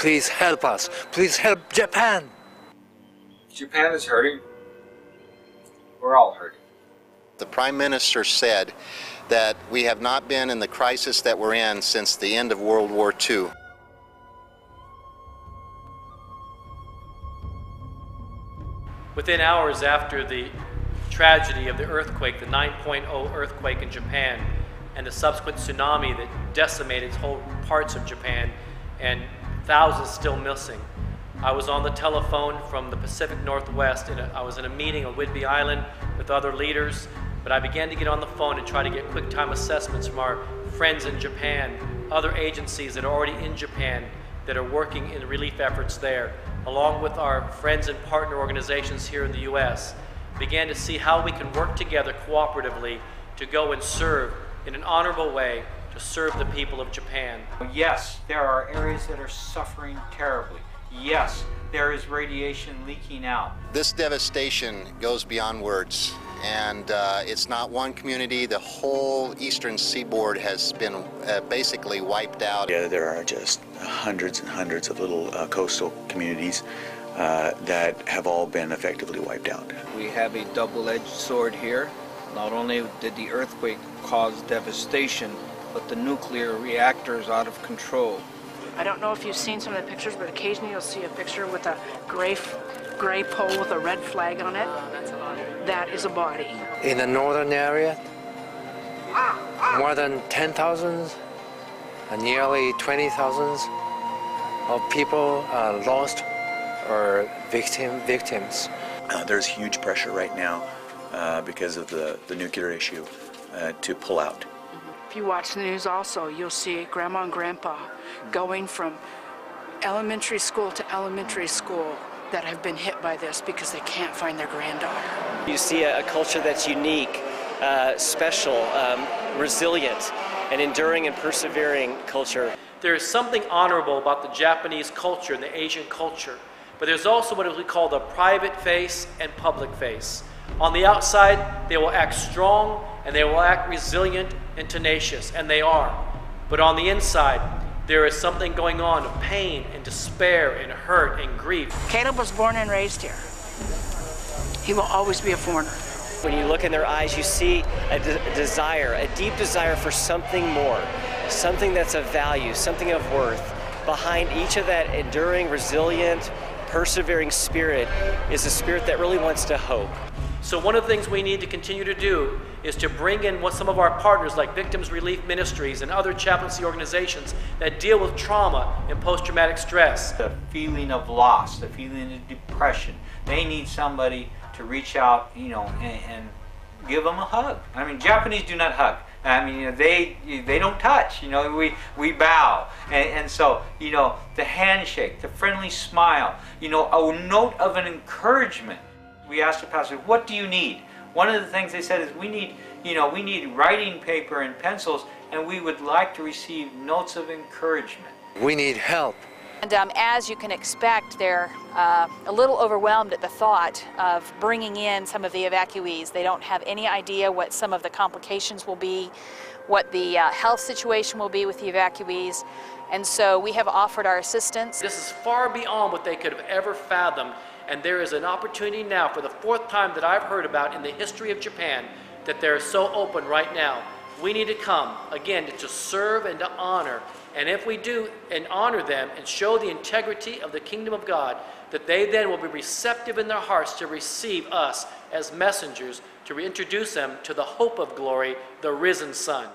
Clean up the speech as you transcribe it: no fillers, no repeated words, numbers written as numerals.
Please help us. Please help Japan. Japan is hurting. We're all hurting. The Prime Minister said that we have not been in the crisis that we're in since the end of World War II. Within hours after the tragedy of the earthquake, the 9.0 earthquake in Japan, and the subsequent tsunami that decimated whole parts of Japan, and thousands still missing, I was on the telephone from the Pacific Northwest, and I was in a meeting on Whidbey Island with other leaders, but I began to get on the phone and try to get quick time assessments from our friends in Japan, other agencies that are already in Japan that are working in relief efforts there, along with our friends and partner organizations here in the U.S., began to see how we can work together cooperatively to go and serve in an honorable way to serve the people of Japan. Yes, there are areas that are suffering terribly. Yes, there is radiation leaking out. This devastation goes beyond words, and it's not one community. The whole eastern seaboard has been basically wiped out. Yeah, there are just hundreds and hundreds of little coastal communities that have all been effectively wiped out. We have a double-edged sword here. Not only did the earthquake cause devastation, but the nuclear reactor is out of control. I don't know if you've seen some of the pictures, but occasionally you'll see a picture with a gray pole with a red flag on it. That is a body. In the northern area, more than 10,000 and nearly 20,000 of people are lost or victims. There's huge pressure right now because of the nuclear issue to pull out. If you watch the news also, you'll see Grandma and Grandpa going from elementary school to elementary school that have been hit by this because they can't find their granddaughter. You see a culture that's unique, special, resilient, and enduring and persevering culture. There is something honorable about the Japanese culture and the Asian culture, but there's also what we call the private face and public face. On the outside, they will act strong and they will act resilient and tenacious, and they are. But on the inside, there is something going on of pain and despair and hurt and grief. Caleb was born and raised here. He will always be a foreigner. When you look in their eyes, you see a desire, a deep desire for something more, something that's of value, something of worth. Behind each of that enduring, resilient, persevering spirit is a spirit that really wants to hope. So one of the things we need to continue to do is to bring in what some of our partners like Victims Relief Ministries and other chaplaincy organizations that deal with trauma and post-traumatic stress. The feeling of loss, the feeling of depression. They need somebody to reach out, and give them a hug. I mean, Japanese do not hug. I mean, they don't touch. We bow, and so the handshake, the friendly smile, a note of an encouragement. We asked the pastor, "What do you need?" One of the things they said is, "We need writing paper and pencils, and we would like to receive notes of encouragement." We need help. And as you can expect, they're a little overwhelmed at the thought of bringing in some of the evacuees. They don't have any idea what some of the complications will be, what the health situation will be with the evacuees. And so we have offered our assistance. This is far beyond what they could have ever fathomed. And there is an opportunity now, for the fourth time that I've heard about in the history of Japan, that they're so open right now. We need to come, again, to serve and to honor. And if we do and honor them and show the integrity of the kingdom of God, that they then will be receptive in their hearts to receive us as messengers, to reintroduce them to the hope of glory, the risen Son.